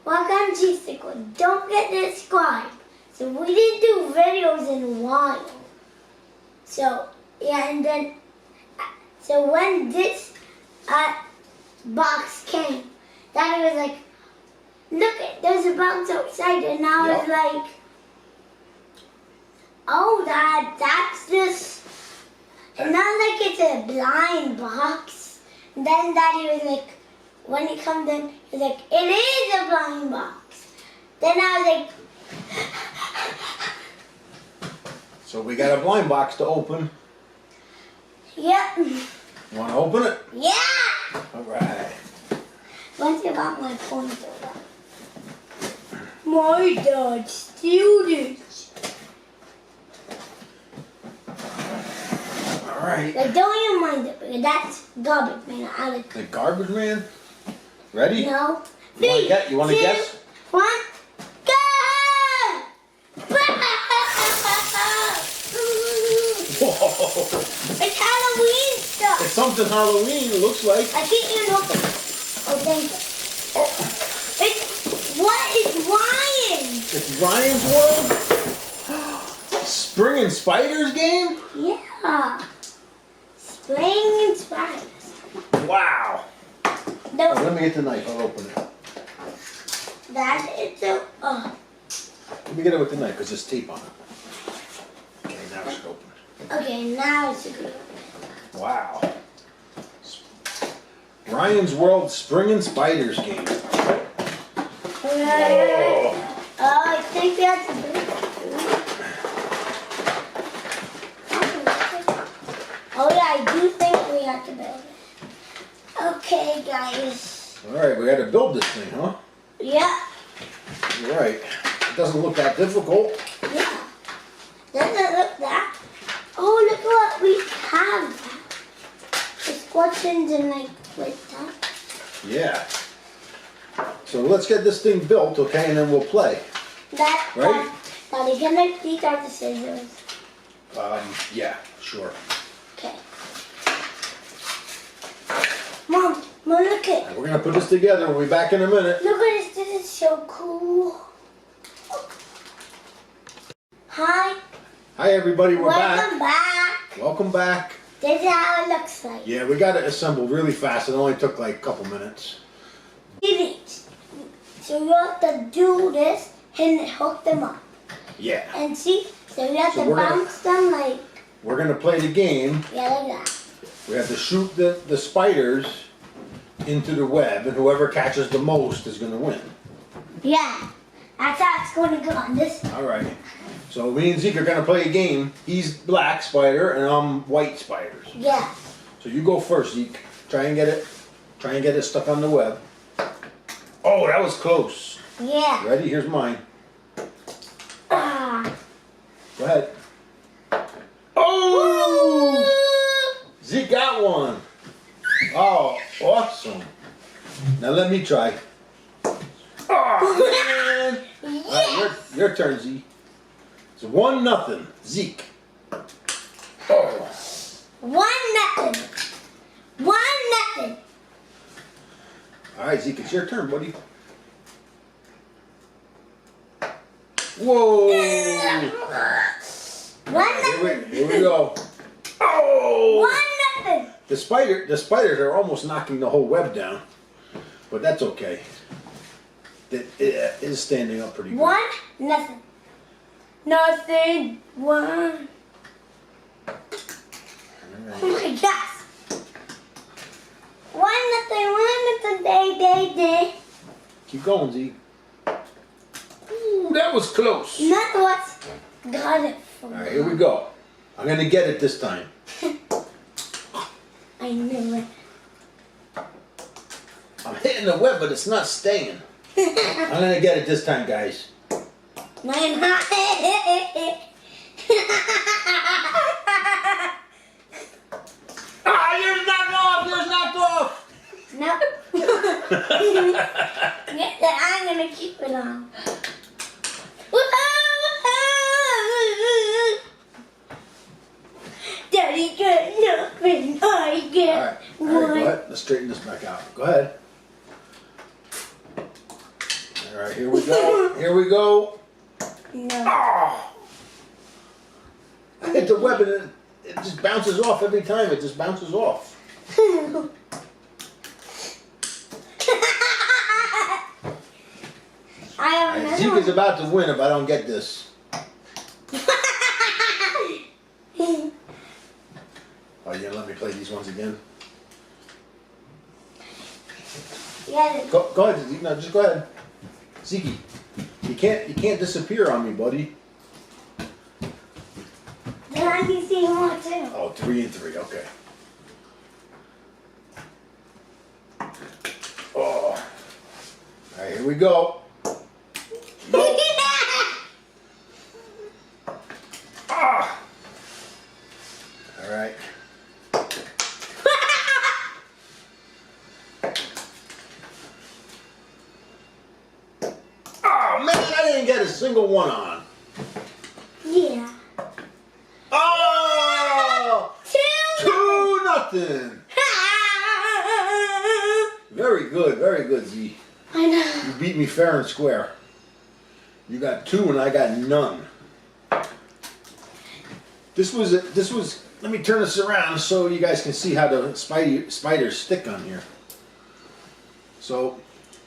welcome to Springin. Don't forget to subscribe. So we didn't do videos in a while. So yeah, and then so when this box came, Daddy was like, "Look, there's a box outside," and I was like, "Oh, Dad, that's just." It's not like it's a blind box. And then Daddy was like, when he comes in, he's like, "It is a blind box." Then I was like, so we got a blind box to open. "Yep." You want to open it? Yeah. All right. Once you got my phone soda. My dad students. All right. Like, don't even mind it, because that's garbage man. I like The garbage man. Ready? No. You want to guess? 1, go! Whoa! It's Halloween stuff. It's something Halloween. It looks like. I can't even open it. Oh, thank you. What is Ryan? It's Ryan's World. Springin Spiders game. Yeah. Springin Spiders. Wow. No. Oh, let me get the knife. I'll open it. That is a. Let me get it with the knife because there's tape on it. Okay, now I should open it. Okay, now it's a good. Wow. Ryan's World Springin Spiders game. Whoa. I think that's a good. Oh yeah, I do think we have to build it. Okay, guys. All right, we got to build this thing, huh? Yeah. You're right. It doesn't look that difficult. Yeah. Doesn't it look that? Oh, look what we have. The squadrons and like that. Yeah. So let's get this thing built, okay, and then we'll play. Right? Daddy, can I these are the scissors? Yeah, sure. Okay. Mom, look at. Right, we're gonna put this together. We'll be back in a minute. Look at this. This is so cool. Hi. Hi, everybody. We're Welcome back. back. Welcome back. This is how it looks like. Yeah, we got it assembled really fast. It only took like a couple minutes. So you have to do this and hook them up. Yeah. And see, so you have So to bounce them like. We're gonna play the game. Yeah, like that. We have to shoot the spiders into the web, and whoever catches the most is gonna win. Yeah, that's how it's going to go on this. All right. So me and Zeke are gonna play a game. He's black spider, and I'm white spiders. Yeah. So you go first, Zeke. Try and get it stuck on the web. Oh, that was close. Yeah. Ready? Here's mine. Ah. Go ahead. Oh! Zeke got one. Oh, awesome. Now let me try. Oh, man. Yes. All right, your turn, Zeke. It's 1-0, Zeke. Oh. 1-0. 1-0. All right, Zeke, it's your turn, buddy. Whoa! 1-0. Here we go. Oh! 1-0. The spiders are almost knocking the whole web down, but that's okay. It is standing up pretty good. 1-0. Nothing. 1. Right. Oh my gosh. 1-0. 1-0. Day. Keep going, Z. Ooh, that was close. Not what got it from. All right, here we go. I'm gonna get it this time. I knew it. I'm hitting the web, but it's not staying. I'm gonna get it this time, guys. Mine. Ah, yours knocked off. Yours knocked off. Nope. I'm gonna keep it on. Daddy got nothing. I get All right, go ahead. Let's straighten this back out. Go ahead. All All right, here we go. Here we go. No. Oh! I hit the web and it just bounces off every time. It just bounces off. I have another Zeke one. is about to win if I don't get this. Oh, you gonna let me play these ones again? Yeah. Go ahead, Zeke. No, just go ahead. Zeke, you can't disappear on me, buddy. Then I can see more too. Oh, 3 and 3. Okay. Oh. All right, here we go. Ah. All right. Oh man, I didn't get a single one on. Yeah. Oh! 2-0. Very good, Z. I know. You beat me fair and square. You got 2 and I got none. This was. Let me turn this around so you guys can see how the spiders stick on here. So,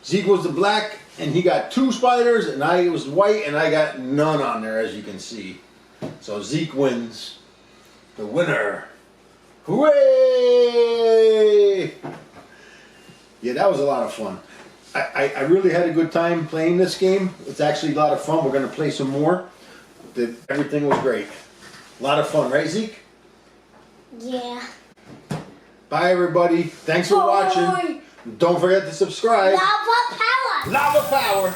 Zeke was the black, and he got 2 spiders, and I was white, and I got none on there, as you can see. So Zeke wins. The winner. Hooray! Yeah, that was a lot of fun. I really had a good time playing this game. It's actually a lot of fun. We're going to play some more. Everything was great. A lot of fun, right, Zeke? Yeah. Bye, everybody. Thanks for watching. Don't forget to subscribe. Lava power. Lava power.